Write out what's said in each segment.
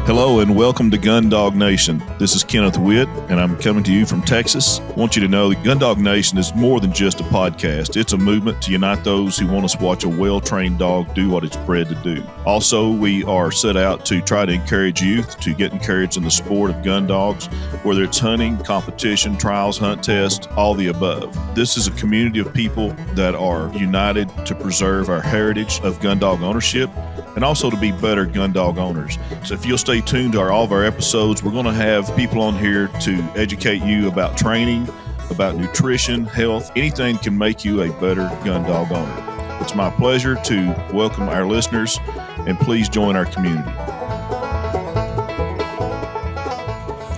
Hello and welcome to Gundog Nation. This is Kenneth Witt, and I'm coming to you from Texas. I want you to know that Gundog Nation is more than just a podcast. It's a movement to unite those who want us to watch a well-trained dog do what it's bred to do. Also, we are set out to try to encourage youth to get encouraged in the sport of gun dogs, whether it's hunting, competition, trials, hunt tests, all the above. This is a community of people that are united to preserve our heritage of gun dog ownership and also to be better gun dog owners. So if you'll stay tuned to all of our episodes, we're going to have people on here to educate you about training, about nutrition, health, anything can make you a better gun dog owner. It's my pleasure to welcome our listeners, and please join our community.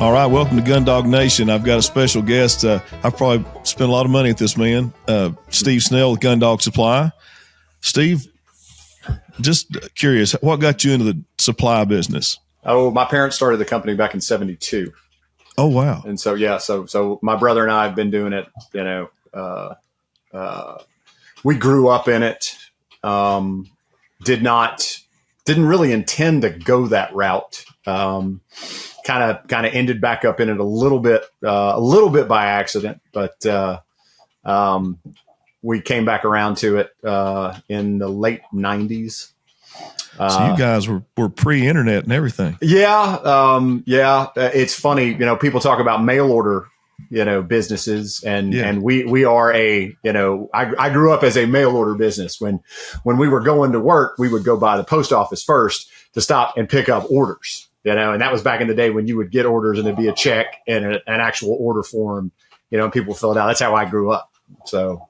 All right, welcome to Gundog Nation. I've got a special guest. I've probably spent a lot of money at this man, Steve Snail with Gundog Supply. Steve, just curious, what got you into the supply business? Oh, my parents started the company back in '72. Oh, wow. And so, yeah, so my brother and I have been doing it, we grew up in it. Didn't really intend to go that route. Kind of ended back up in it a little bit by accident, but we came back around to it in the late '90s. So you guys were pre-internet and everything. Yeah. It's funny, people talk about mail order, businesses, and we are I grew up as a mail order business. When we were going to work, we would go by the post office first to stop and pick up orders, and that was back in the day when you would get orders and it'd be a check and an actual order form, and people fill it out. That's how I grew up. So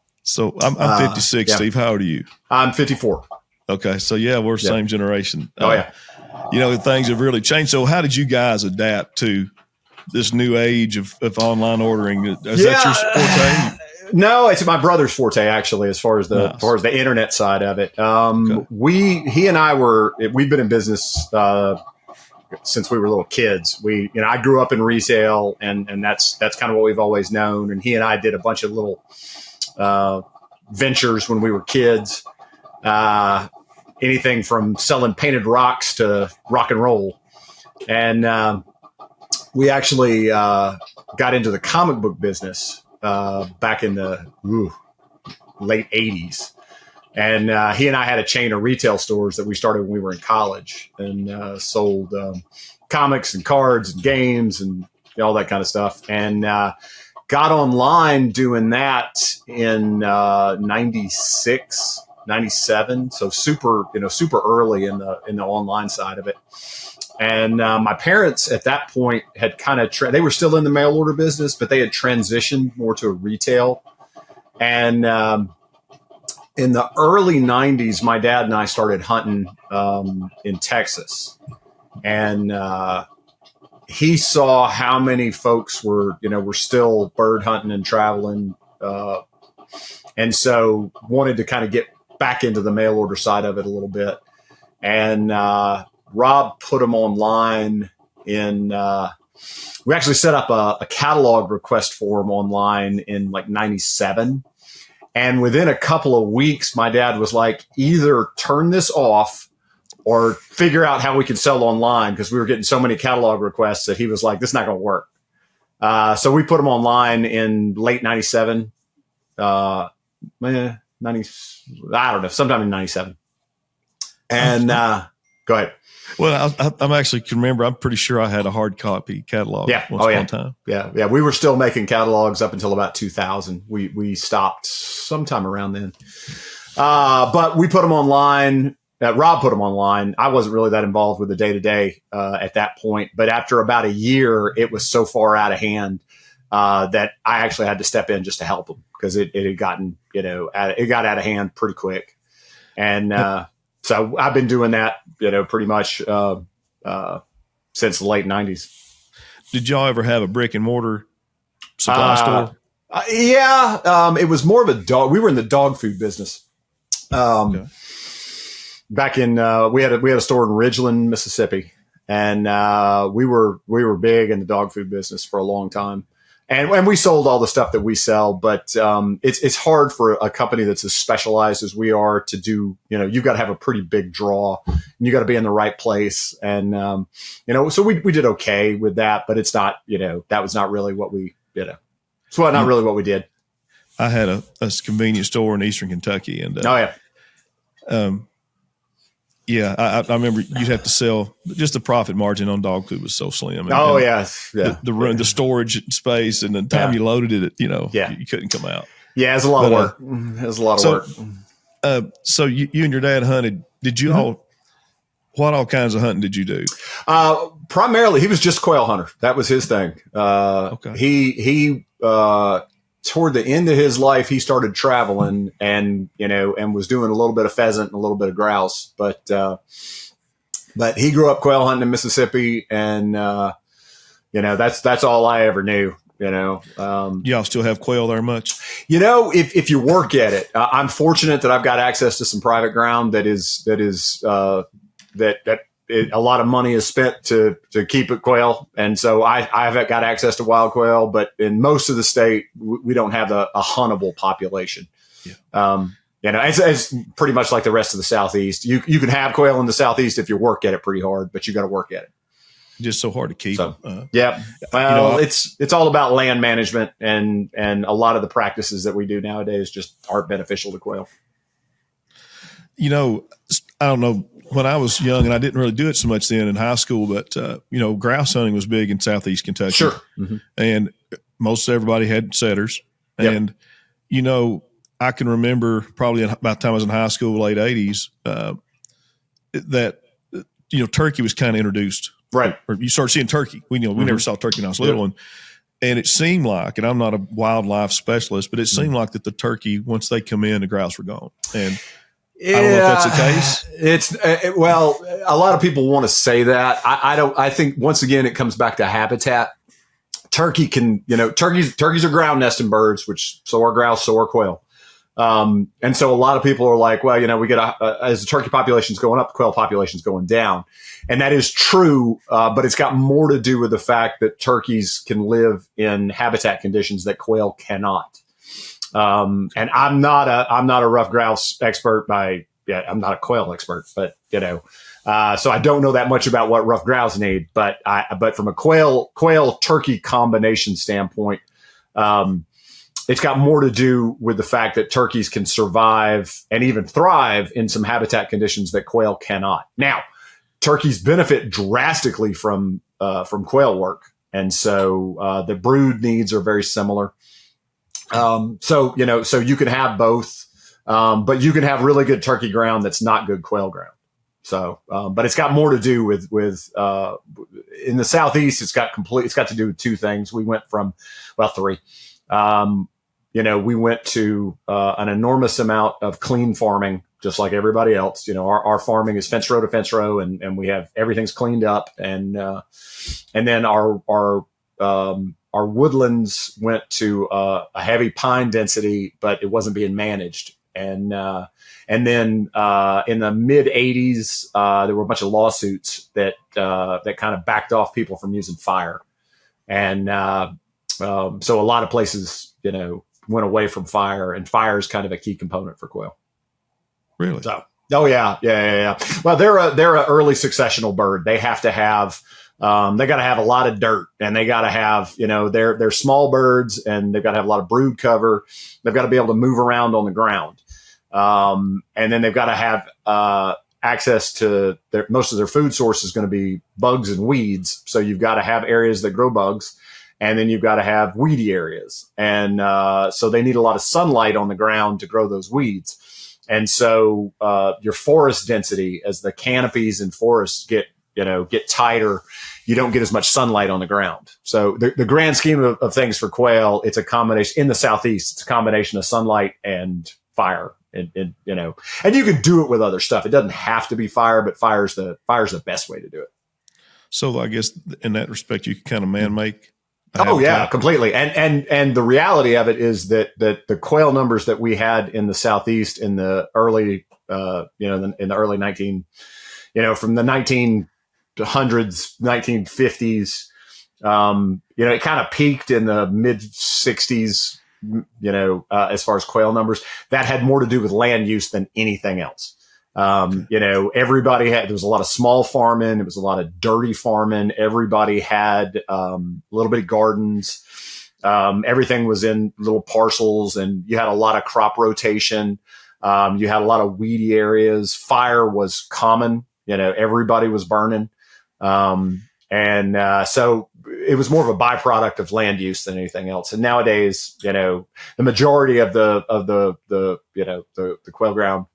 I'm 56, yeah. Steve. How old are you? I'm 54. Okay. So we're same generation. Oh yeah. Things have really changed. So how did you guys adapt to this new age of online ordering? Is that your forte? No, it's my brother's forte actually, as far as the internet side of it. Okay. He and I we've been in business, since we were little kids. I grew up in retail and that's kind of what we've always known. And he and I did a bunch of little, ventures when we were kids. Anything from selling painted rocks to rock and roll. And we actually got into the comic book business back in the late 80s. And he and I had a chain of retail stores that we started when we were in college and sold comics and cards and games and all that kind of stuff. And got online doing that in 96. 97, so super early in the online side of it. And my parents at that point had kind of they were still in the mail order business, but they had transitioned more to retail. And in the early 90s, my dad and I started hunting in Texas, and he saw how many folks were still bird hunting and traveling, and so wanted to kind of get back into the mail order side of it a little bit. And Rob put them online we actually set up a catalog request form online in like 97. And within a couple of weeks, my dad was like, either turn this off or figure out how we can sell online, because we were getting so many catalog requests that he was like, this is not going to work. So we put them online in late 97. I don't know, sometime in 97. And go ahead. Well, I'm actually can remember. I'm pretty sure I had a hard copy catalog. Yeah. One time. Yeah. We were still making catalogs up until about 2000. We stopped sometime around then. But we put them online. Rob put them online. I wasn't really that involved with the day to day at that point. But after about a year, it was so far out of hand that I actually had to step in just to help them, because it had gotten, it got out of hand pretty quick. And so I've been doing that, pretty much since the late 90s. Did y'all ever have a brick and mortar supply store? Yeah. It was more of a dog. We were in the dog food business. Okay. Back in, we had a store in Ridgeland, Mississippi, and we were big in the dog food business for a long time. and we sold all the stuff that we sell, but it's hard for a company that's as specialized as we are to do. You've got to have a pretty big draw, and you got to be in the right place, and so we did okay with that, but it's not that was not really what we it's not really what we did. I had a convenience store in Eastern Kentucky, and I remember you'd have to sell. Just the profit margin on dog food was so slim. And, yes, the storage space and the time you loaded it, you couldn't come out. Yeah, it's a lot of work. It's a lot of work. So you and your dad hunted. Did you all? What all kinds of hunting did you do? Primarily, he was just quail hunter. That was his thing. Okay. He toward the end of his life, he started traveling and was doing a little bit of pheasant and a little bit of grouse. But he grew up quail hunting in Mississippi, and that's all I ever knew. Y'all still have quail there much? If you work at it, I'm fortunate that I've got access to some private ground that a lot of money is spent to keep it quail. And so I've got access to wild quail, but in most of the state, we don't have a huntable population. Yeah. It's pretty much like the rest of the Southeast. You can have quail in the Southeast if you work at it pretty hard, but you got to work at it. Just so hard to keep. So, Well, it's all about land management, and a lot of the practices that we do nowadays just aren't beneficial to quail. I don't know. When I was young, and I didn't really do it so much then in high school, but grouse hunting was big in Southeast Kentucky. Sure. Mm-hmm. And most everybody had setters. Yep. And, I can remember probably about the time I was in high school, late 80s, that, turkey was kind of introduced. Right. Or you start seeing turkey. We never saw turkey when I was little. Yep. And it seemed like, and I'm not a wildlife specialist, but it seemed like that the turkey, once they come in, the grouse were gone. And I don't know if that's the case. It's well, a lot of people want to say that. I don't. I think once again it comes back to habitat. Turkey can, turkeys are ground nesting birds, which so are grouse, so are quail. And so a lot of people are like, well, we get as the turkey population's going up, the quail population's going down, and that is true. But it's got more to do with the fact that turkeys can live in habitat conditions that quail cannot. And I'm not a rough grouse expert I'm not a quail expert, but so I don't know that much about what rough grouse need, but from a quail turkey combination standpoint, it's got more to do with the fact that turkeys can survive and even thrive in some habitat conditions that quail cannot. Now, turkeys benefit drastically from quail work. And so, the brood needs are very similar. So you can have both, but you can have really good turkey ground that's not good quail ground. So, but it's got more to do with in the Southeast, it's got to do with two things. We went from, three. We went to an enormous amount of clean farming, just like everybody else. Our farming is fence row to fence row, and we have everything's cleaned up, and then our woodlands went to a heavy pine density, but it wasn't being managed. And then in the mid 80s, there were a bunch of lawsuits that kind of backed off people from using fire. And so a lot of places, went away from fire, and fire is kind of a key component for quail. Really? So, yeah. Well, they're a early successional bird. They have to have, they got to have a lot of dirt, and they got to have, they're small birds, and they've got to have a lot of brood cover. They've got to be able to move around on the ground. And then they've got to have, access to most of their food source is going to be bugs and weeds. So you've got to have areas that grow bugs, and then you've got to have weedy areas. And, so they need a lot of sunlight on the ground to grow those weeds. And so, your forest density, as the canopies and forests get tighter, you don't get as much sunlight on the ground. So the grand scheme of things for quail, it's a combination in the Southeast. It's a combination of sunlight and fire. And you can do it with other stuff. It doesn't have to be fire, but fire's the best way to do it. So I guess in that respect, you can kind of man make. Oh yeah, completely. And the reality of it is that the quail numbers that we had in the Southeast in the early, in the early from the 1900s, 1950s, It kind of peaked in the mid 60s, as far as quail numbers. That had more to do with land use than anything else. Everybody there was a lot of small farming. It was a lot of dirty farming. Everybody had a little bit of gardens. Everything was in little parcels, and you had a lot of crop rotation. You had a lot of weedy areas. Fire was common. Everybody was burning. So it was more of a byproduct of land use than anything else. And nowadays, the majority of the quail ground,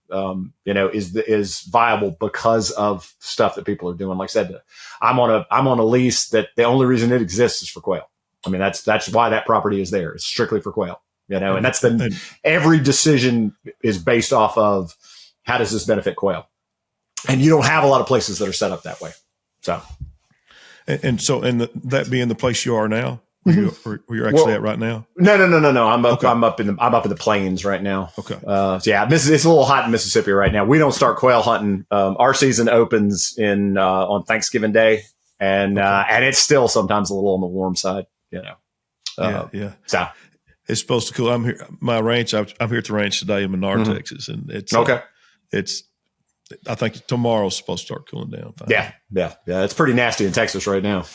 is viable because of stuff that people are doing. Like I said, I'm on a lease that the only reason it exists is for quail. I mean, that's why that property is there. It's strictly for quail, and that's every decision is based off of how does this benefit quail? And you don't have a lot of places that are set up that way. So. That being the place you are now, where you're actually at right now? No. I'm up in the plains right now. Okay. It's a little hot in Mississippi right now. We don't start quail hunting. Our season opens on Thanksgiving Day, and it's still sometimes a little on the warm side. Yeah. So it's supposed to cool. I'm here. My ranch. I'm here at the ranch today in Menard, Texas, and it's okay. I think tomorrow's supposed to start cooling down. Yeah. It's pretty nasty in Texas right now.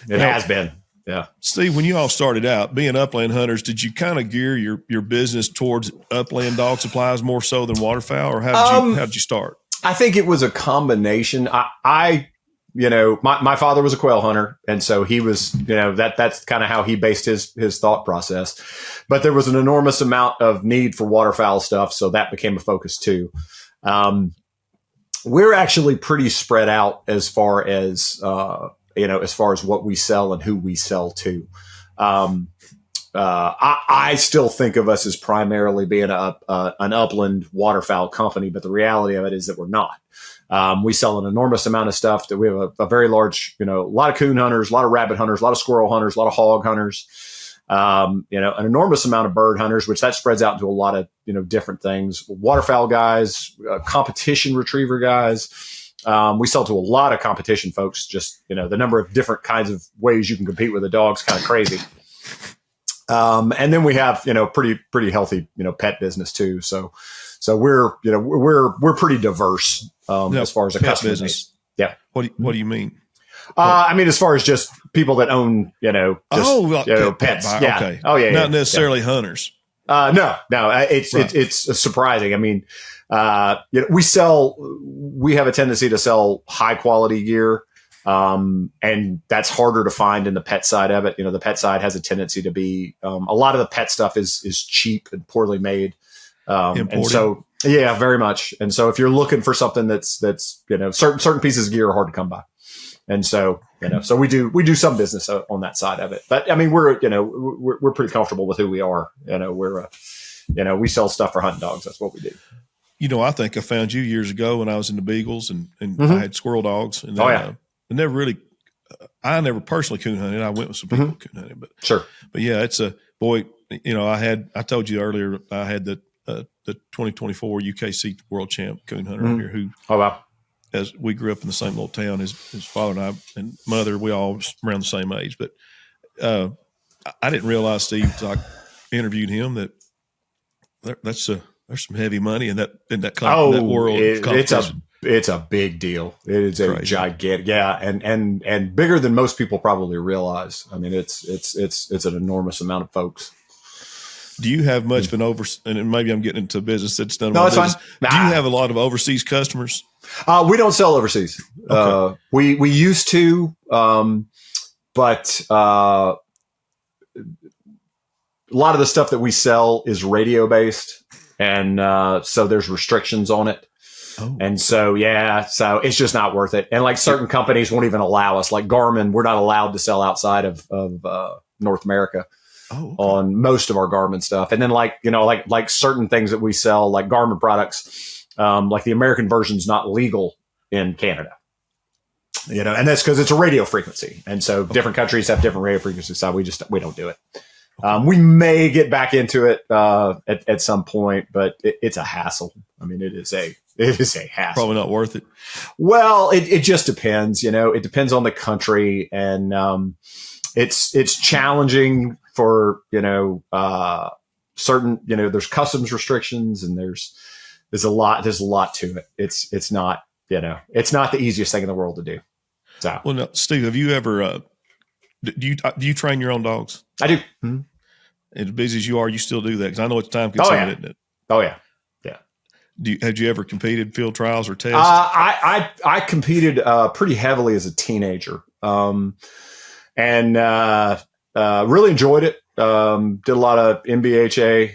It has been. Yeah. Steve, when you all started out being upland hunters, did you kind of gear your business towards upland dog supplies more so than waterfowl, or how did you start? I think it was a combination. My father was a quail hunter, and so he was, that's kind of how he based his thought process. But there was an enormous amount of need for waterfowl stuff, so that became a focus too. We're actually pretty spread out as far as what we sell and who we sell to. I still think of us as primarily being an upland waterfowl company, but the reality of it is that we're not. We sell an enormous amount of stuff. That we have a very large, a lot of coon hunters, a lot of rabbit hunters, a lot of squirrel hunters, a lot of hog hunters. An enormous amount of bird hunters, which that spreads out into a lot of, different things. Waterfowl guys, competition retriever guys. We sell to a lot of competition folks. Just, the number of different kinds of ways you can compete with a dog is kind of crazy. And then we have, pretty healthy, pet business too. So we're pretty diverse, as far as a customer business. Yeah. What do you mean? As far as just people that own, pets. Yeah. Okay. Oh, yeah. Not necessarily hunters. No. It's surprising. We have a tendency to sell high quality gear. And that's harder to find in the pet side of it. The pet side has a tendency to be, a lot of the pet stuff is cheap and poorly made. And so, yeah, very much. And so if you're looking for something that's, certain pieces of gear are hard to come by. And so, so we do some business on that side of it, but we're pretty comfortable with who we are. We sell stuff for hunting dogs. That's what we do. I think I found you years ago when I was in the Beagles and I had squirrel dogs. And then, I never personally coon hunted. I went with some people coon hunting, but sure. But yeah, it's a boy, I told you earlier, I had the 2024 UKC world champ coon hunter here who, as we grew up in the same little town, his father and I and mother, we all was around the same age. But I didn't realize, Steve, until I interviewed him, that there's some heavy money in that world. It's a big deal. It is a gigantic, and bigger than most people probably realize. It's an enormous amount of folks. Do you have much of an and maybe I'm getting into business that's done. No, it's fine. Do you have a lot of overseas customers? We don't sell overseas. Okay. We used to, but a lot of the stuff that we sell is radio based, and so there's restrictions on it. Oh. And so, so it's just not worth it. And like certain companies won't even allow us, like Garmin, we're not allowed to sell outside of North America. Oh, okay. On most of our Garmin stuff. And then like certain things that we sell, like Garmin products, like the American version's not legal in Canada, and that's because it's a radio frequency. And so different countries have different radio frequencies. So we don't do it. We may get back into it at some point, but it's a hassle. It is a hassle. Probably not worth it. Well, it just depends. It depends on the country, and it's challenging for, certain, there's customs restrictions and there's a lot to it. It's not, it's not the easiest thing in the world to do. So, well, now, Steve, have you ever, do you train your own dogs? I do. Mm-hmm. As busy as you are, you still do that? Because I know it's time consuming, isn't it? Oh yeah. Had you ever competed field trials or tests? I competed pretty heavily as a teenager, and really enjoyed it. Did a lot of NBHA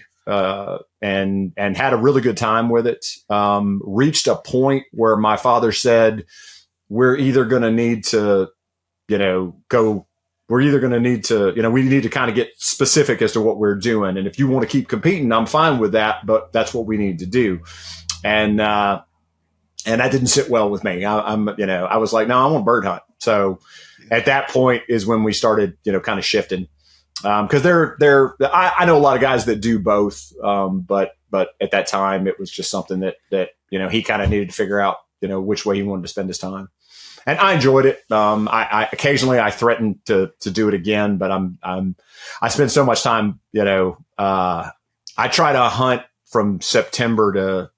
and had a really good time with it. Reached a point where my father said, "We're either going to need to, go." We're either going to need to, we need to kind of get specific as to what we're doing. And if you want to keep competing, I'm fine with that, but that's what we need to do. And that didn't sit well with me. I was like, no, I want to bird hunt. So at that point is when we started, kind of shifting. Cause I know a lot of guys that do both. But at that time it was just something that he kind of needed to figure out, which way he wanted to spend his time. And I enjoyed it. I occasionally I threatened to do it again, but I spend so much time, I try to hunt from September to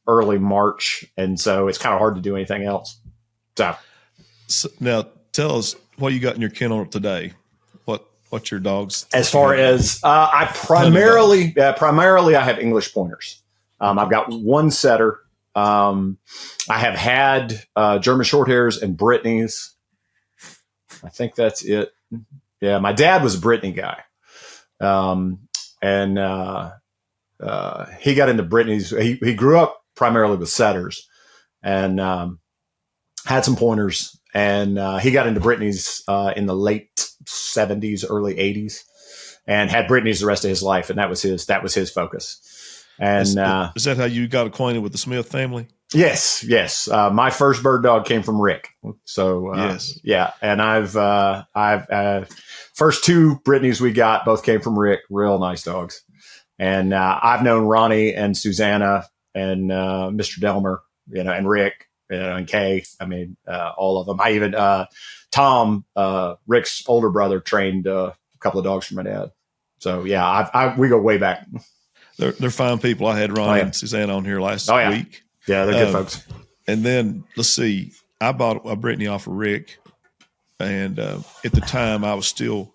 early March. And so it's kind of hard to do anything else. So now tell us what you got in your kennel today. What's your dogs? As far as, I primarily I have English pointers. I've got one setter. I have had German Shorthairs and Brittany's. I think that's it. Yeah, my dad was a Brittany guy, and he got into Brittany's. He grew up primarily with setters, and had some pointers. And he got into Brittany's in the late 70s, early 80s, and had Brittany's the rest of his life, and that was his focus. And is that how you got acquainted with the Smith family? Yes. My first bird dog came from Rick. So yes, yeah. And I've first two Brittany's we got both came from Rick. Real nice dogs. And I've known Ronnie and Susanna and Mr. Delmer, and Rick, and Kay. I mean, all of them. I even Tom, Rick's older brother, trained a couple of dogs for my dad. So yeah, we go way back. They're fine people. I had Ronnie and Susanna on here last week. Yeah, they're good folks. And then let's see, I bought a Brittany off of Rick, and at the time I was still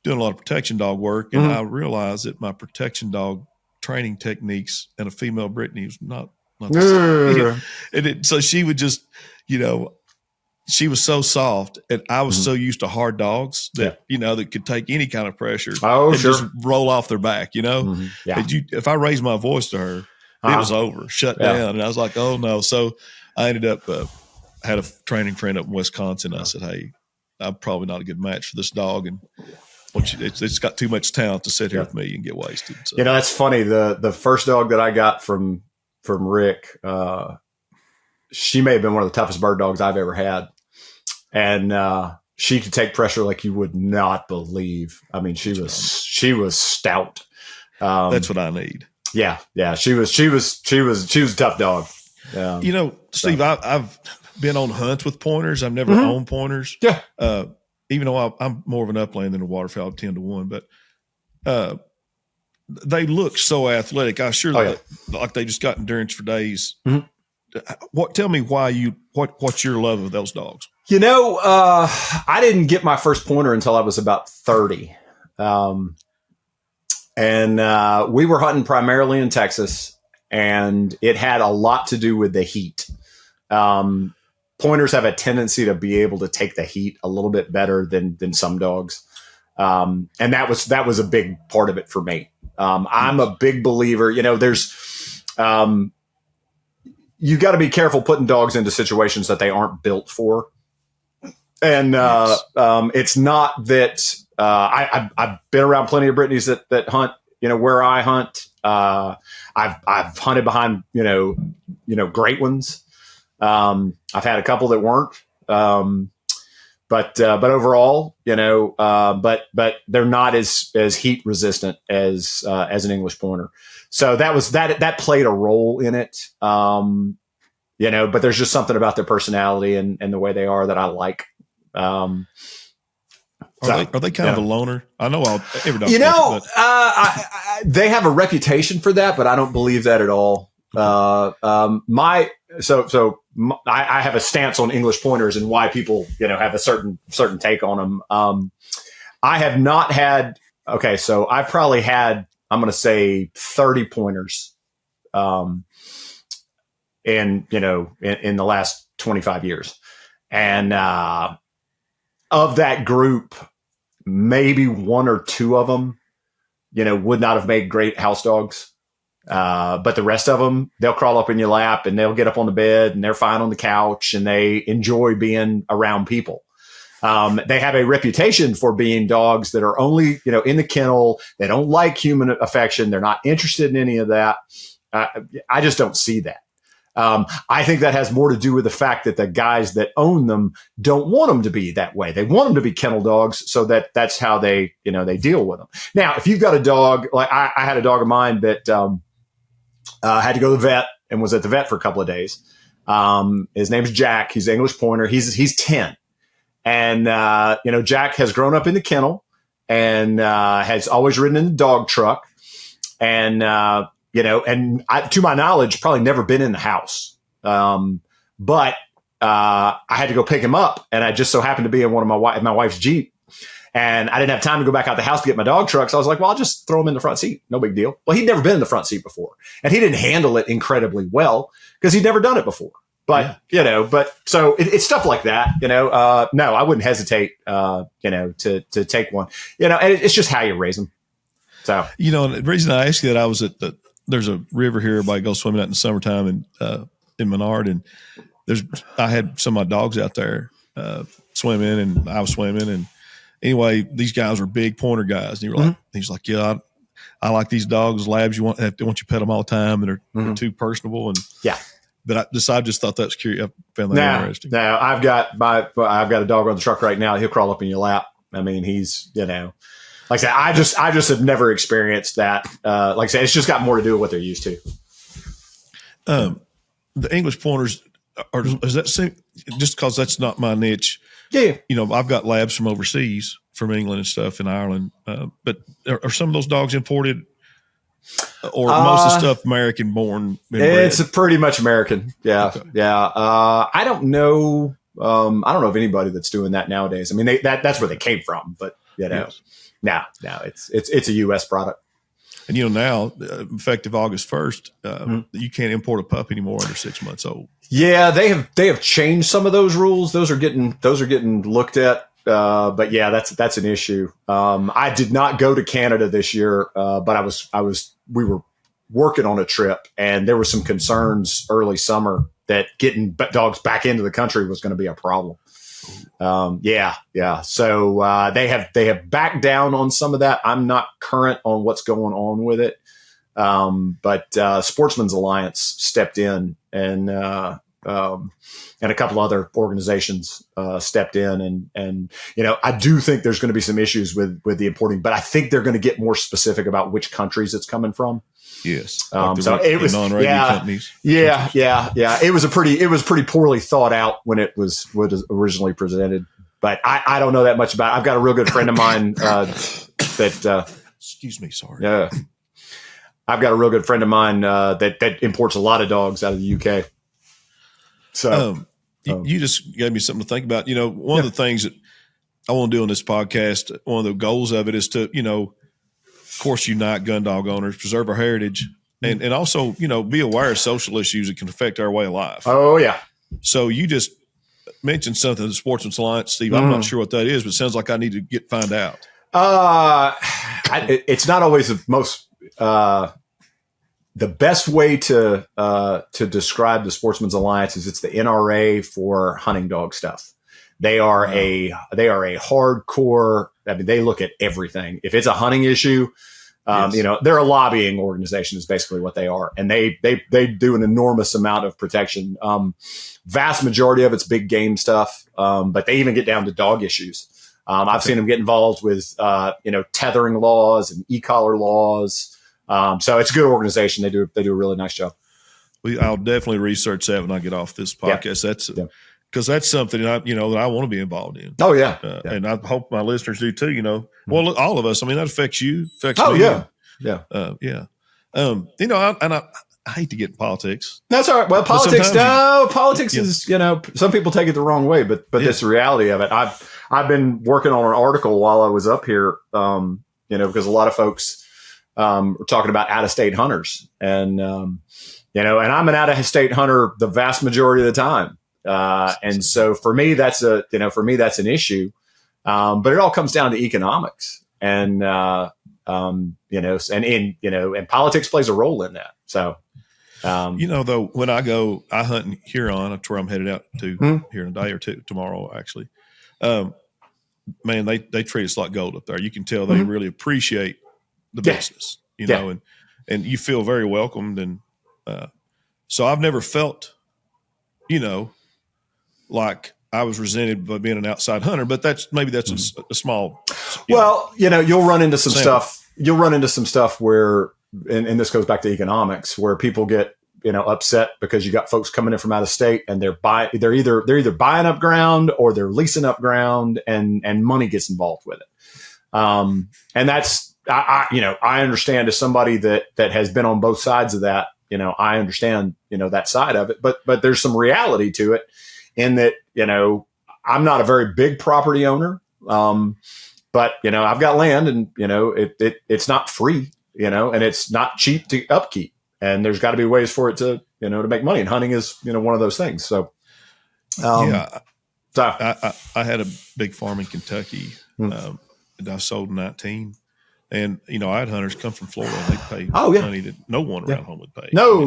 doing a lot of protection dog work, and I realized that my protection dog training techniques and a female Brittany was not the same. So she would just, she was so soft, and I was so used to hard dogs that that could take any kind of pressure and just roll off their back. Yeah. If I raised my voice to her, it was over, shut down, and I was like, oh no. So I ended up had a training friend up in Wisconsin. I said, hey, I'm probably not a good match for this dog, and it's got too much talent to sit here with me and get wasted. So. That's funny. The first dog that I got from Rick, she may have been one of the toughest bird dogs I've ever had. And she could take pressure like you would not believe. I mean, she was stout. That's what I need. Yeah. She was a tough dog. Steve, I've been on hunts with pointers. I've never owned pointers. Yeah. Even though I'm more of an upland than a waterfowl, 10-1, but they look so athletic. I'm sure like they just got endurance for days. Tell me what's your love of those dogs? I didn't get my first pointer until I was about 30. And we were hunting primarily in Texas, and it had a lot to do with the heat. Pointers have a tendency to be able to take the heat a little bit better than some dogs. And that was a big part of it for me. I'm a big believer, there's, you got to be careful putting dogs into situations that they aren't built for. And, it's not that, I've been around plenty of Brittany's that hunt, where I hunt. I've hunted behind, great ones. I've had a couple that weren't, but overall, but they're not as heat resistant as an English pointer. So that played a role in it. But there's just something about their personality and the way they are that I like. Are they kind of a loner? I know every dog. They have a reputation for that, but I don't believe that at all. I have a stance on English pointers and why people, have a certain take on them. I have not had. Okay, so I've probably had, I'm going to say 30 pointers, in the last 25 years, and of that group, maybe one or two of them, would not have made great house dogs. But the rest of them, they'll crawl up in your lap and they'll get up on the bed and they're fine on the couch and they enjoy being around people. They have a reputation for being dogs that are only, in the kennel. They don't like human affection. They're not interested in any of that. I just don't see that. I think that has more to do with the fact that the guys that own them don't want them to be that way. They want them to be kennel dogs so that's how they deal with them. Now, if you've got a dog, like I had a dog of mine that had to go to the vet and was at the vet for a couple of days. His name's Jack. He's an English pointer. He's 10. And, Jack has grown up in the kennel and has always ridden in the dog truck. And, to my knowledge, probably never been in the house. But I had to go pick him up, and I just so happened to be in one of my wife's Jeep, and I didn't have time to go back out the house to get my dog truck. So I was like, well, I'll just throw him in the front seat. No big deal. Well, he'd never been in the front seat before, and he didn't handle it incredibly well because he'd never done it before. But, so it's stuff like that, no, I wouldn't hesitate, to take one, and it's just how you raise them. So, and the reason I asked you that, I was there's a river here. Everybody goes swimming out in the summertime in Menard. And I had some of my dogs out there swimming and I was swimming. And anyway, these guys were big pointer guys. And he's like, yeah, I like these dogs, labs. They want you to pet them all the time. And they're too personable. And yeah. But I just thought that was curious. I found that interesting. Now I've got a dog on the truck right now. He'll crawl up in your lap. I mean, he's, like I said, I just have never experienced that. Like I said, it's just got more to do with what they're used to. The English pointers is that same, just because that's not my niche. Yeah. I've got labs from overseas, from England and stuff, in Ireland. But are some of those dogs imported, or most of the stuff American born? It's pretty much American. Yeah. Okay. Yeah. I don't know. I don't know of anybody that's doing that nowadays. I mean, that's where they came from, but yes. No, it's a U.S. product. And now, effective August 1st, you can't import a pup anymore under 6 months old. Yeah, they have changed some of those rules. Those are getting looked at. But yeah, that's an issue. I did not go to Canada this year, but we were working on a trip, and there were some concerns early summer that getting dogs back into the country was going to be a problem. Yeah. So they have backed down on some of that. I'm not current on what's going on with it, but Sportsman's Alliance stepped in, and a couple other organizations stepped in, and I do think there's going to be some issues with the importing, but I think they're going to get more specific about which countries it's coming from. Yes. So it was companies. Yeah. It was pretty poorly thought out when it was originally presented, but I don't know that much about it. I've got a real good friend of mine that excuse me, sorry. Yeah. I've got a real good friend of mine that imports a lot of dogs out of the UK. So you just gave me something to think about. One of the things that I want to do on this podcast, one of the goals of it is to, of course, unite gun dog owners, preserve our heritage, and also, be aware of social issues that can affect our way of life. Oh, yeah. So you just mentioned something, the Sportsman's Alliance, Steve. I'm not sure what that is, but it sounds like I need to find out. It's not always the most the best way to describe the Sportsman's Alliance is it's the NRA for hunting dog stuff. They are a hardcore. I mean, they look at everything. If it's a hunting issue, they're a lobbying organization is basically what they are. And they do an enormous amount of protection. Vast majority of it's big game stuff. But they even get down to dog issues. I've seen them get involved with, tethering laws and e-collar laws. So it's a good organization. They do a really nice job. I'll definitely research that when I get off this podcast. because that's something that I want to be involved in. Oh yeah. And I hope my listeners do too. Well, all of us. I mean, that affects you, affects Oh me. yeah, yeah. I hate to get in politics. That's all right. Well, politics is, some people take it the wrong way, but that's the reality of it. I've been working on an article while I was up here, because a lot of folks are talking about out-of-state hunters, and and I'm an out-of-state hunter the vast majority of the time, and so for me that's an issue, but it all comes down to economics, and and politics plays a role in that. So. Though, when I hunt in Huron, that's where I'm headed out to here in a day or two, tomorrow, actually. Man, they treat us like gold up there. You can tell they really appreciate the business, and you feel very welcomed. And so I've never felt, like I was resented by being an outside hunter, but that's a small. Well, you'll run into some stuff. You'll run into some stuff where, and this goes back to economics, where people get upset because you got folks coming in from out of state and they're either buying up ground or they're leasing up ground, and money gets involved with it. And that's I understand, as somebody that has been on both sides of that. I understand that side of it, but there's some reality to it in that I'm not a very big property owner, but I've got land, and it's not free. And it's not cheap to upkeep, and there's got to be ways for it to make money. And hunting is, one of those things. So, I had a big farm in Kentucky that I sold in 19. And, I had hunters come from Florida, and they pay money that no one around home would pay. No.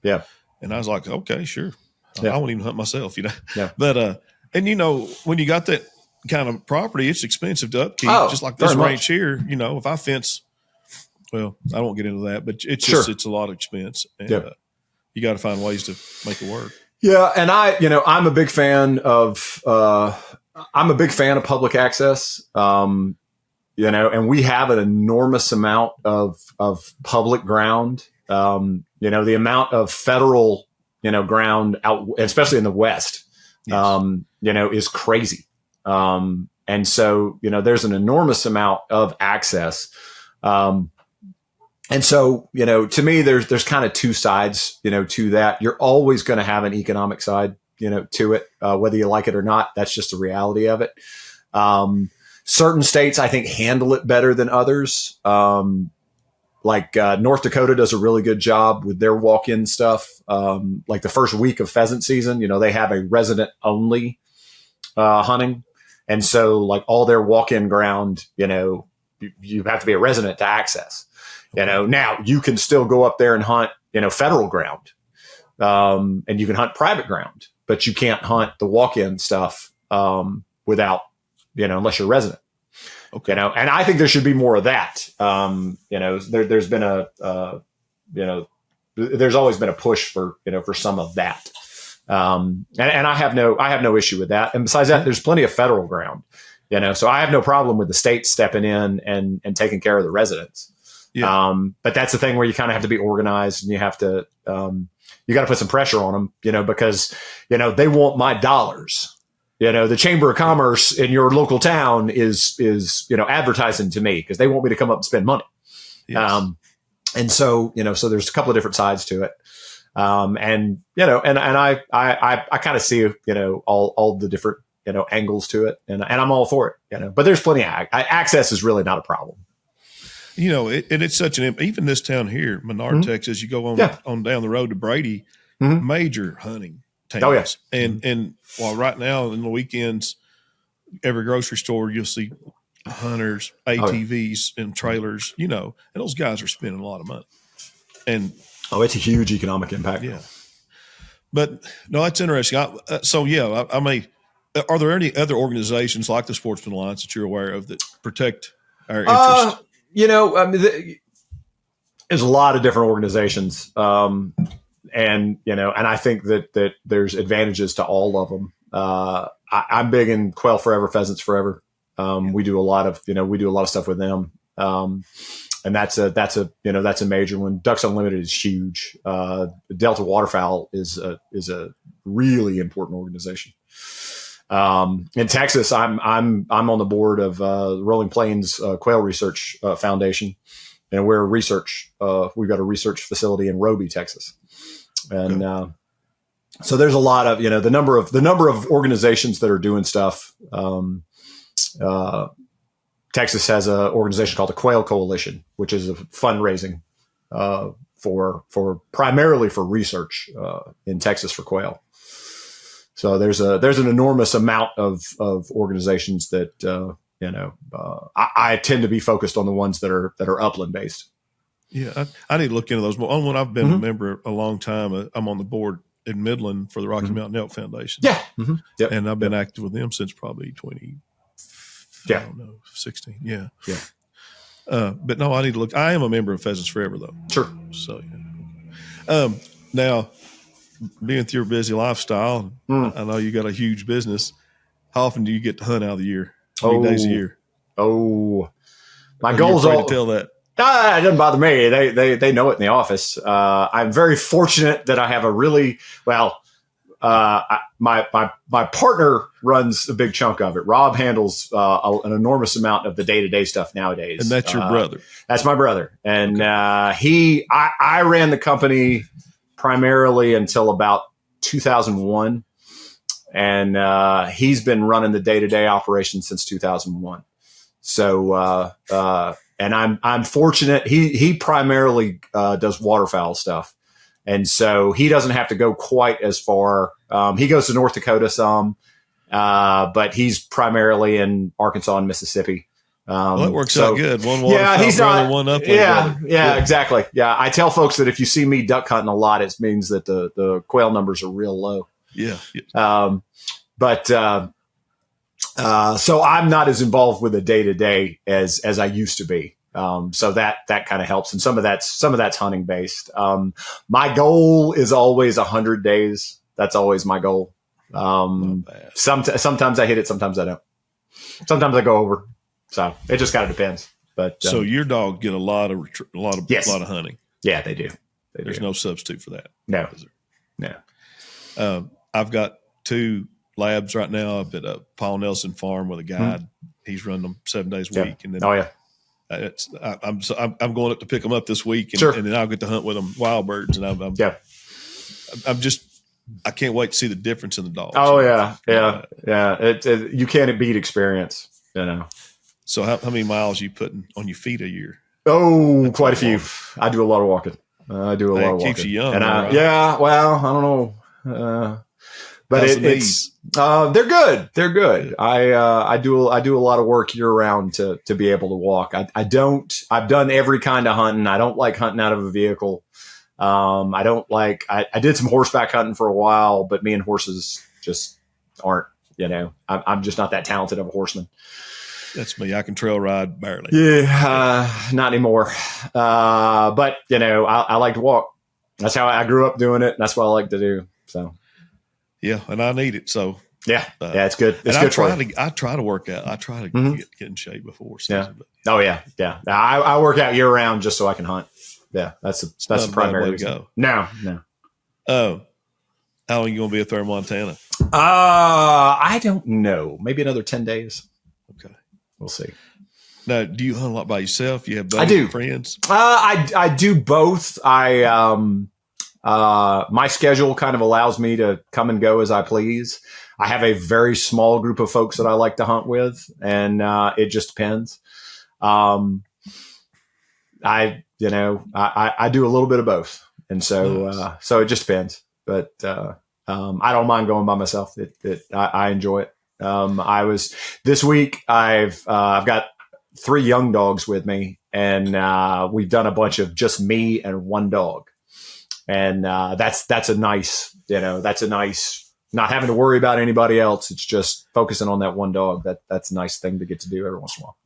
Yeah. And I was like, okay, sure. I won't even hunt myself, Yeah. But, when you got that kind of property, it's expensive to upkeep. Just like this ranch here, if I fence, well, I won't get into that, but it's just, it's a lot of expense, and you got to find ways to make it work. Yeah. And I'm a big fan of public access. And we have an enormous amount of public ground. The amount of federal, ground out, especially in the West, is crazy. And so, there's an enormous amount of access. And so, to me, there's kind of two sides, to that. You're always going to have an economic side, to it, whether you like it or not. That's just the reality of it. Certain states, I think, handle it better than others. Like North Dakota does a really good job with their walk-in stuff. Like the first week of pheasant season, they have a resident only hunting. And so like all their walk-in ground, you have to be a resident to access. Now you can still go up there and hunt, federal ground, and you can hunt private ground, but you can't hunt the walk-in stuff without, unless you're resident. Okay. And I think there should be more of that. There's been there's always been a push for some of that. And I have no issue with that. And besides that, there's plenty of federal ground, so I have no problem with the state stepping in and taking care of the residents. Yeah. But that's the thing where you kind of have to be organized, and you have to, you got to put some pressure on them, because, they want my dollars. The Chamber of Commerce in your local town is advertising to me because they want me to come up and spend money. Yes. And so, so there's a couple of different sides to it. And I kind of see, all the different, angles to it, and I'm all for it, but there's plenty of access is really not a problem. And it's such even this town here, Menard, Texas, you go on down the road to Brady, major hunting towns. Oh, yes. And while right now in the weekends, every grocery store, you'll see hunters, ATVs and trailers, and those guys are spending a lot of money. And it's a huge economic impact. Yeah. But no, that's interesting. Are there any other organizations like the Sportsman Alliance that you're aware of that protect our interests? There's a lot of different organizations. And I think that there's advantages to all of them. I'm big in Quail Forever, Pheasants Forever. We do a lot of stuff with them. that's a major one. Ducks Unlimited is huge. Delta Waterfowl is a really important organization. In Texas, I'm on the board of the Rolling Plains Quail Research Foundation, and we're we've got a research facility in Roby, Texas, and so there's a lot of the number of organizations that are doing stuff. Texas has an organization called the Quail Coalition, which is a fundraising primarily for research in Texas for quail. So there's an enormous amount of organizations that I tend to be focused on the ones that are upland based. Yeah, I need to look into those more. On one I've been a member a long time. I'm on the board in Midland for the Rocky Mountain Elk Foundation. Yeah, yep. And I've been active with them since probably 16. Yeah. But no, I need to look. I am a member of Pheasants Forever, though. Sure. So, now, being through your busy lifestyle, I know you got a huge business. How often do you get to hunt out of the year? How many days a year? My goals are to tell that. It doesn't bother me. They know it in the office. I'm very fortunate that I have a really my partner runs a big chunk of it. Rob handles an enormous amount of the day-to-day stuff nowadays. And that's your brother. That's my brother. And I ran the company primarily until about 2001. And he's been running the day-to-day operation since 2001. So and I'm fortunate. He primarily does waterfowl stuff. And so he doesn't have to go quite as far. He goes to North Dakota some, but he's primarily in Arkansas and Mississippi. That works out good. One waterfowl he's brother, not, one upland brother. Yeah, exactly. Yeah, I tell folks that if you see me duck hunting a lot, it means that the quail numbers are real low. Yeah. So I'm not as involved with the day-to-day as I used to be. So that kind of helps. And some of that's hunting based. My goal is always 100 days. That's always my goal. Sometimes I hit it. Sometimes I don't. Sometimes I go over. So it just kind of depends. But so your dog get a lot of hunting. Yeah, they do. There's no substitute for that. No. I've got 2 labs right now up at a Paul Nelson farm with a guide. He's running them 7 days a week. And then I'm going up to pick them up this week, and then I'll get to hunt with them wild birds. And I can't wait to see the difference in the dogs. Oh yeah. You can't beat experience, So how many miles are you putting on your feet a year? Oh, quite a few. I do a lot of walking. It keeps you young. And right? I don't know. But they're good. They're good. I do a lot of work year round to be able to walk. I've done every kind of hunting. I don't like hunting out of a vehicle. I did some horseback hunting for a while, but me and horses just aren't, I'm just not that talented of a horseman. That's me. I can trail ride barely. Yeah. Not anymore. But I like to walk. That's how I grew up doing it. That's what I like to do. So. Yeah, and I need it. So it's good. It's good for you. I try to work out. I try to get in shape before season. Yeah. I work out year round just so I can hunt. Yeah, that's the primary reason. Go. No. How long are you going to be up there in Montana? I don't know. Maybe another 10 days. Okay, we'll see. Now, do you hunt a lot by yourself? You have friends? I do both. My schedule kind of allows me to come and go as I please. I have a very small group of folks that I like to hunt with, and it just depends. I do a little bit of both, and so so it just depends. But I don't mind going by myself. I enjoy it. This week. I've got 3 young dogs with me, and we've done a bunch of just me and one dog. And that's a nice not having to worry about anybody else. It's just focusing on that one dog. That's a nice thing to get to do every once in a while.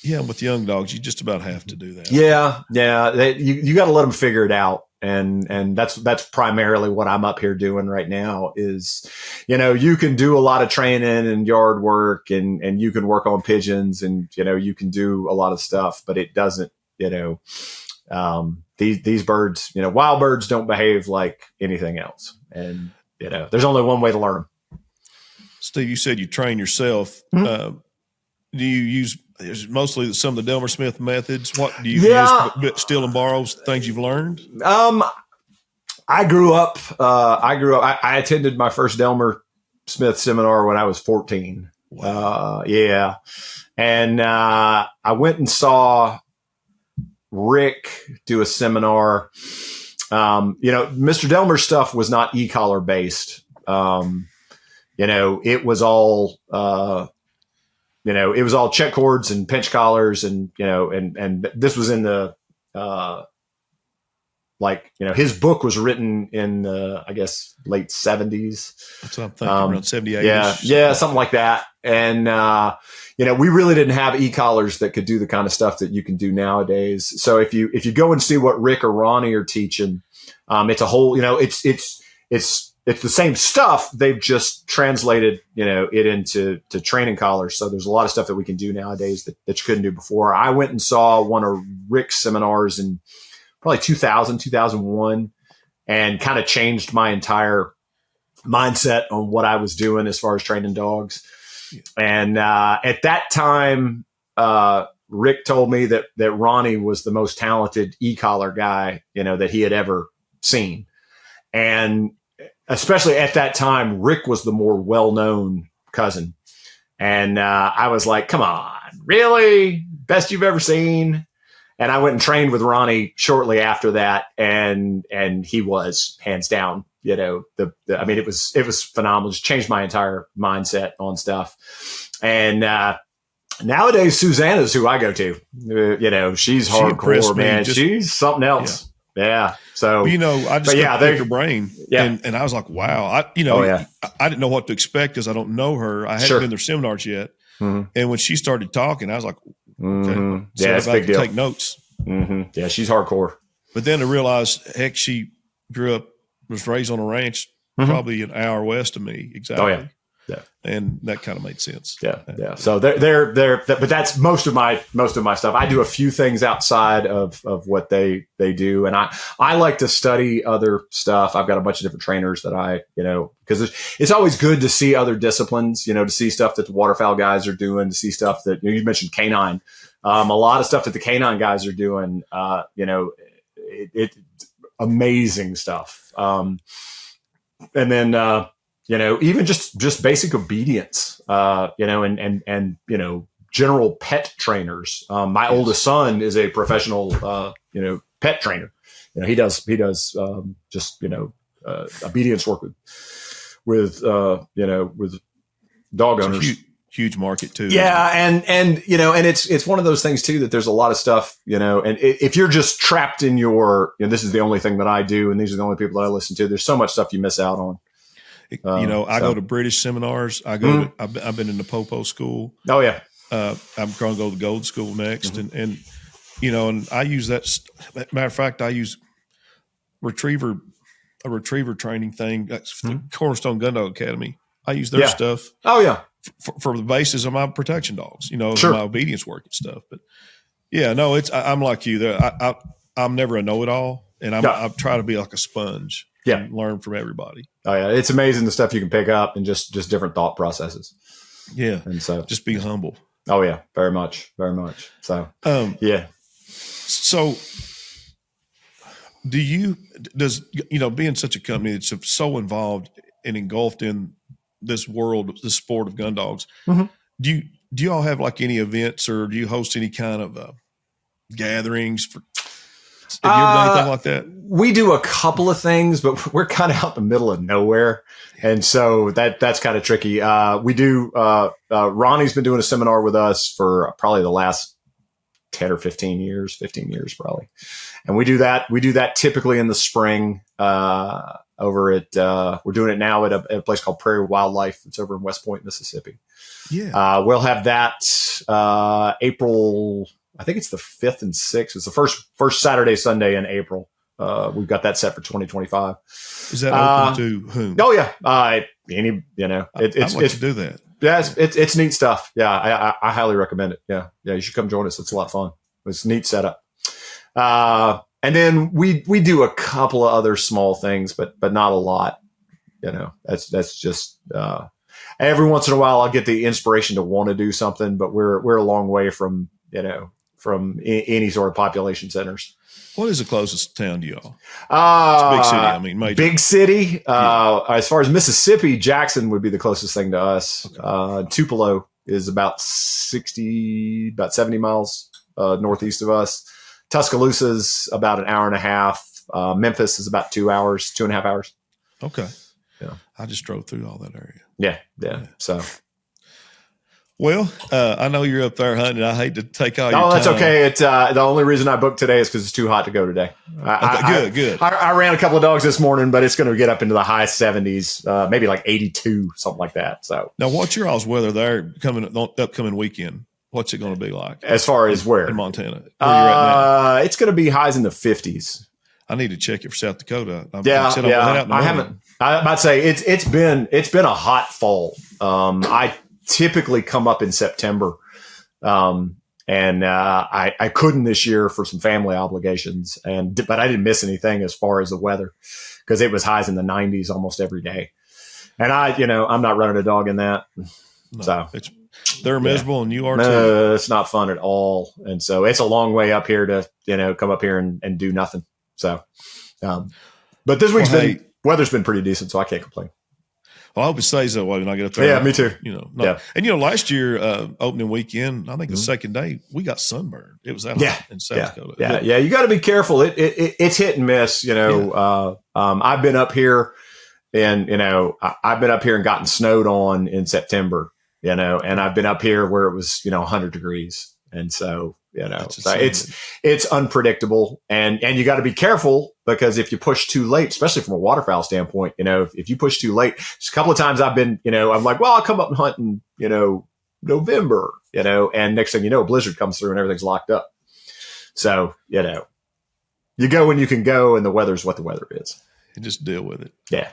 Yeah, with young dogs, you just about have to do that. Yeah. You got to let them figure it out, and that's primarily what I'm up here doing right now. Is you can do a lot of training and yard work, and you can work on pigeons, and you can do a lot of stuff, but it doesn't these birds, wild birds don't behave like anything else. And, there's only one way to learn them. Steve, you said you train yourself. Mm-hmm. Do you use mostly some of the Delmer Smith methods? What do you just steal and borrow things you've learned? I grew up. I attended my first Delmer Smith seminar when I was 14. Wow. And I went and saw Rick do a seminar. Mr. Delmer's stuff was not e-collar based. It was all, it was all check cords and pinch collars and this was in the, his book was written in the, I guess, late 70s. That's what I'm thinking, around 78. Yeah, something like that. And, we really didn't have e-collars that could do the kind of stuff that you can do nowadays. So if you go and see what Rick or Ronnie are teaching, it's a whole, it's the same stuff. They've just translated, it into training collars. So there's a lot of stuff that we can do nowadays that you couldn't do before. I went and saw one of Rick's seminars in probably 2000, 2001, and kind of changed my entire mindset on what I was doing as far as training dogs. And at that time, Rick told me that Ronnie was the most talented e-collar guy, that he had ever seen. And especially at that time, Rick was the more well-known cousin. And I was like, come on, really? Best you've ever seen? And I went and trained with Ronnie shortly after that. And he was hands down, it was phenomenal. Just changed my entire mindset on stuff. And nowadays, Susanna's who I go to. She's hardcore, man. She's something else. Yeah. So, I just picked her brain. Yeah. And I was like, wow. I didn't know what to expect because I don't know her. I hadn't been to their seminars yet. Mm-hmm. And when she started talking, I was like, okay. Mm-hmm. Yeah, it's a big deal. Take notes. Mm-hmm. Yeah, she's hardcore. But then I realized, heck, she was raised on a ranch, probably an hour west of me. Exactly. Oh, yeah. Yeah. And that kind of made sense. Yeah. Yeah. So but that's most of my stuff. I do a few things outside of what they do. And I like to study other stuff. I've got a bunch of different trainers that because it's always good to see other disciplines, to see stuff that the waterfowl guys are doing, to see stuff that, you mentioned canine, a lot of stuff that the canine guys are doing, amazing stuff. And then, even just basic obedience, and general pet trainers. My oldest son is a professional, pet trainer. He does just, obedience work with dog owners. Huge market too. Yeah. And it's one of those things too, that there's a lot of stuff, and if you're just trapped in this is the only thing that I do, and these are the only people that I listen to, there's so much stuff you miss out on. I go to British seminars. I've been in the Popo school. Oh yeah. I'm going to go to the Gold School next. And I use that. Matter of fact, I use a retriever training thing. That's the Cornerstone Gundog Academy. I use their stuff. Oh yeah. For the basis of my protection dogs, sure. My obedience work and stuff. But I'm like you. I'm never a know-it-all, and I try to be like a sponge. Yeah. And learn from everybody. Oh yeah. It's amazing the stuff you can pick up and just different thought processes. Yeah. And so just be humble. Oh yeah. Very much. Very much. So, yeah. So does being such a company that's so involved and engulfed in this world, this sport of gun dogs, do you all have like any events, or do you host any kind of gatherings for, have you ever done anything like that? We do a couple of things, but we're kind of out in the middle of nowhere. And so that's kind of tricky. We do, Ronnie's been doing a seminar with us for probably the last 10 or 15 years probably. And we do that typically in the spring, over at, we're doing it now at a place called Prairie Wildlife. It's over in West Point, Mississippi. Yeah. We'll have that, April, I think it's the 5th and 6th. It's the first Saturday, Sunday in April. We've got that set for 2025. Is that open to whom? Oh yeah. I'd like to do that. Yeah. It's neat stuff. Yeah. I highly recommend it. Yeah. Yeah. You should come join us. It's a lot of fun. It's a neat setup. And then we do a couple of other small things, but not a lot. That's just every once in a while I'll get the inspiration to want to do something, but we're a long way from any sort of population centers. What is the closest town to y'all? It's a big city. I mean, major. Big city. As far as Mississippi, Jackson would be the closest thing to us. Okay. Tupelo is about 70 miles northeast of us. Tuscaloosa's about an hour and a half. Memphis is about 2 hours, 2.5 hours. Okay. Yeah. I just drove through all that area. Yeah. So. Well, I know you're up there hunting. I hate to take all your time. No, that's okay. It's the only reason I booked today is because it's too hot to go today. Good. I ran a couple of dogs this morning, but it's going to get up into the high 70s, maybe like 82, something like that. So now, what's your all's weather there upcoming weekend? What's it going to be like? As far as where in Montana? Where you're at now? It's going to be highs in the 50s. I need to check it for South Dakota. I haven't. I might say it's been a hot fall. I typically come up in September. And I couldn't this year for some family obligations, but I didn't miss anything as far as the weather because it was highs in the 90s almost every day. And I'm not running a dog in that. No, so they're miserable and you are too. It's not fun at all. And so it's a long way up here to, come up here and do nothing. So, but this week's weather's been pretty decent, so I can't complain. Well, I hope it stays that way when I get up there. Yeah, me too. And last year, opening weekend, I think the second day, we got sunburned. It was that hot in South Dakota. Yeah. You got to be careful. It's hit and miss. I've been up here, and I've been up here and gotten snowed on in September. And I've been up here where it was 100 degrees, and so it's unpredictable, and you got to be careful because if you push too late, especially from a waterfowl standpoint, if you push too late, just a couple of times I've been, I'm like, well, I'll come up and hunt in, November, and next thing you know, a blizzard comes through and everything's locked up. So, you go when you can go, and the weather's what the weather is. And just deal with it. Yeah.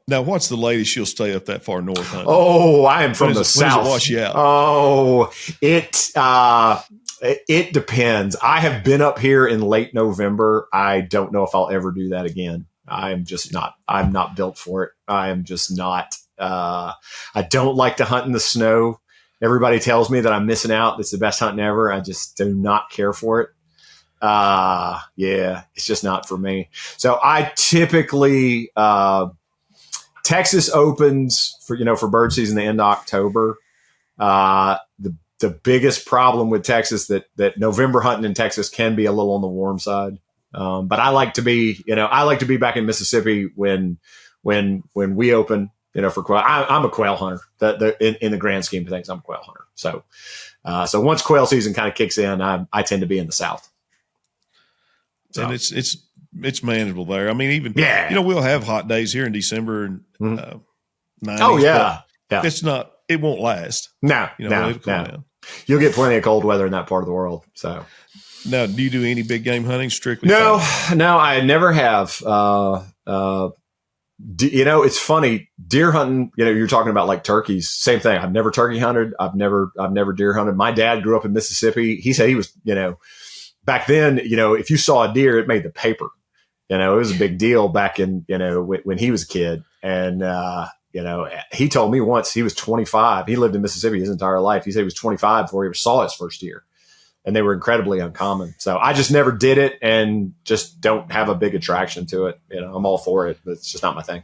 Now, what's the latest you'll stay up that far north hunting? Oh, I am from the south. When does it wash you out? Oh, it depends. I have been up here in late November. I don't know if I'll ever do that again. I'm not built for it. I am just not. I don't like to hunt in the snow. Everybody tells me that I'm missing out. It's the best hunting ever. I just do not care for it. It's just not for me. So I typically, Texas opens for bird season the end of October. The biggest problem with Texas that November hunting in Texas can be a little on the warm side. But I like to be back in Mississippi when we open, for quail. I'm a quail hunter in the grand scheme of things. I'm a quail hunter. So once quail season kind of kicks in, I tend to be in the South. So. And it's manageable there. I mean, even, we'll have hot days here in December and 90s. Oh yeah. It won't last. No. You'll get plenty of cold weather in that part of the world. So now, do you do any big game hunting strictly? No, I never have. It's funny, deer hunting, you're talking about like turkeys, same thing. I've never turkey hunted. I've never deer hunted. My dad grew up in Mississippi. He said he was, back then, if you saw a deer, it made the paper. It was a big deal back in, when he was a kid. And, he told me once he was 25. He lived in Mississippi his entire life. He said he was 25 before he ever saw his first deer. And they were incredibly uncommon. So I just never did it and just don't have a big attraction to it. I'm all for it, but it's just not my thing.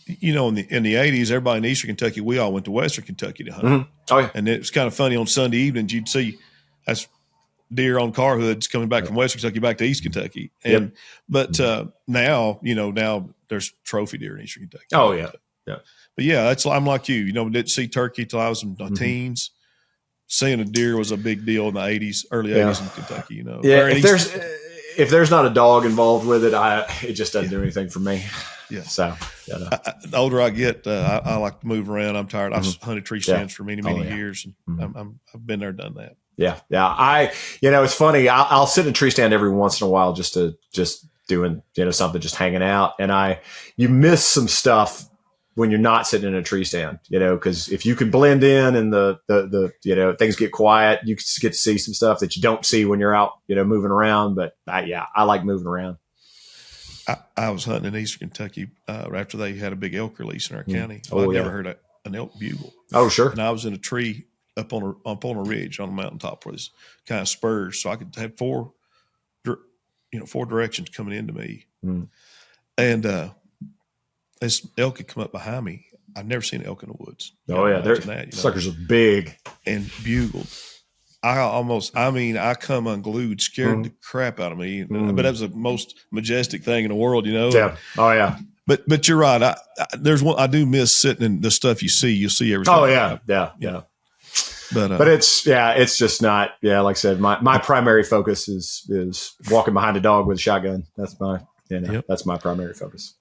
In the 80s, everybody in Eastern Kentucky, we all went to Western Kentucky to hunt. Mm-hmm. Oh, yeah. And it was kind of funny on Sunday evenings, you'd see that's deer on car hoods coming back from Western Kentucky back to East Kentucky. And but now there's trophy deer in Eastern Kentucky. Oh yeah. Yeah. But I'm like you, didn't see turkey till I was in my teens. Seeing a deer was a big deal in the 80s, early 80s in Kentucky, Yeah, if there's not a dog involved with it, it just doesn't do anything for me. Yeah. So the older I get, I like to move around. I'm tired. I've hunted tree stands for many years, and I've been there, done that. Yeah. It's funny. I'll sit in a tree stand every once in a while just doing something, just hanging out, and you miss some stuff when you're not sitting in a tree stand, because if you can blend in and the things get quiet, you get to see some stuff that you don't see when you're out, moving around. But I like moving around. I was hunting in Eastern Kentucky after they had a big elk release in our county. Oh, I'd never heard an elk bugle. Oh, sure. And I was in a tree up on a ridge on a mountaintop where there's kind of spurs, so I could have four directions coming into me. And this elk had come up behind me. I've never seen an elk in the woods. Suckers are big and bugled. I come unglued, scared the crap out of me. But that was the most majestic thing in the world, Yeah. Oh yeah. But you're right. I do miss sitting in the stuff you see. You see everything. Oh yeah. But it's just not. Yeah, like I said, my primary focus is walking behind a dog with a shotgun. That's my that's my primary focus.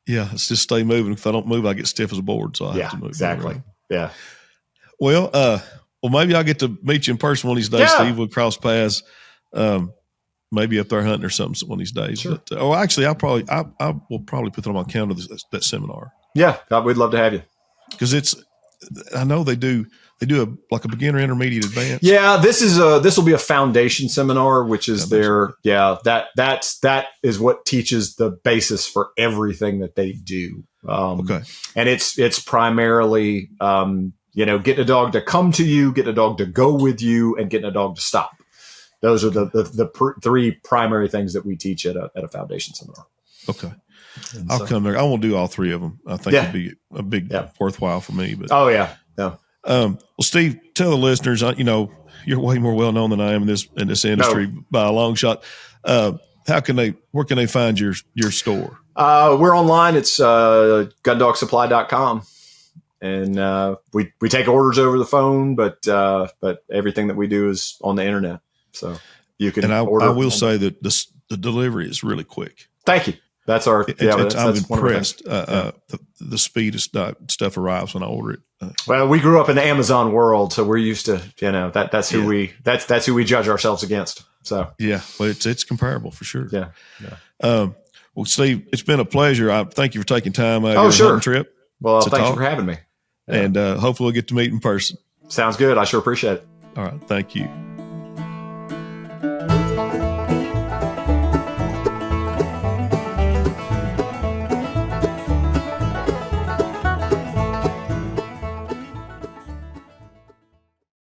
Yeah, it's just stay moving. If I don't move, I get stiff as a board. So I have to move. Exactly. Yeah. Well, maybe I'll get to meet you in person one of these days, Steve. We'll cross paths. Maybe up there hunting or something one of these days. Sure. But, actually, I will probably put that on my calendar, that seminar. Yeah, we'd love to have you. Because I know they do a beginner, intermediate, advanced. Yeah, this will be a foundation seminar, which is that is what teaches the basis for everything that they do. Okay. And it's primarily, getting a dog to come to you, getting a dog to go with you, and getting a dog to stop. Those are the three primary things that we teach at a foundation seminar. Okay. I'll come there. I won't do all three of them. I think it'd be a big worthwhile for me. But well, Steve, tell the listeners, you're way more well known than I am in this industry by a long shot. Where can they find your store? We're online. It's gundogsupply.com. And we take orders over the phone, but everything that we do is on the internet. So you can order. I will say that the delivery is really quick. Thank you. That's our. I'm impressed. The speed of stuff arrives when I order it. Well, we grew up in the Amazon world, so we're used to that's who we judge ourselves against. So yeah, well, it's comparable for sure. Yeah. Well, Steve, it's been a pleasure. I thank you for taking time out of your hunting trip. Well, thank you for having me. And hopefully we'll get to meet in person. Sounds good. I sure appreciate it. All right. Thank you.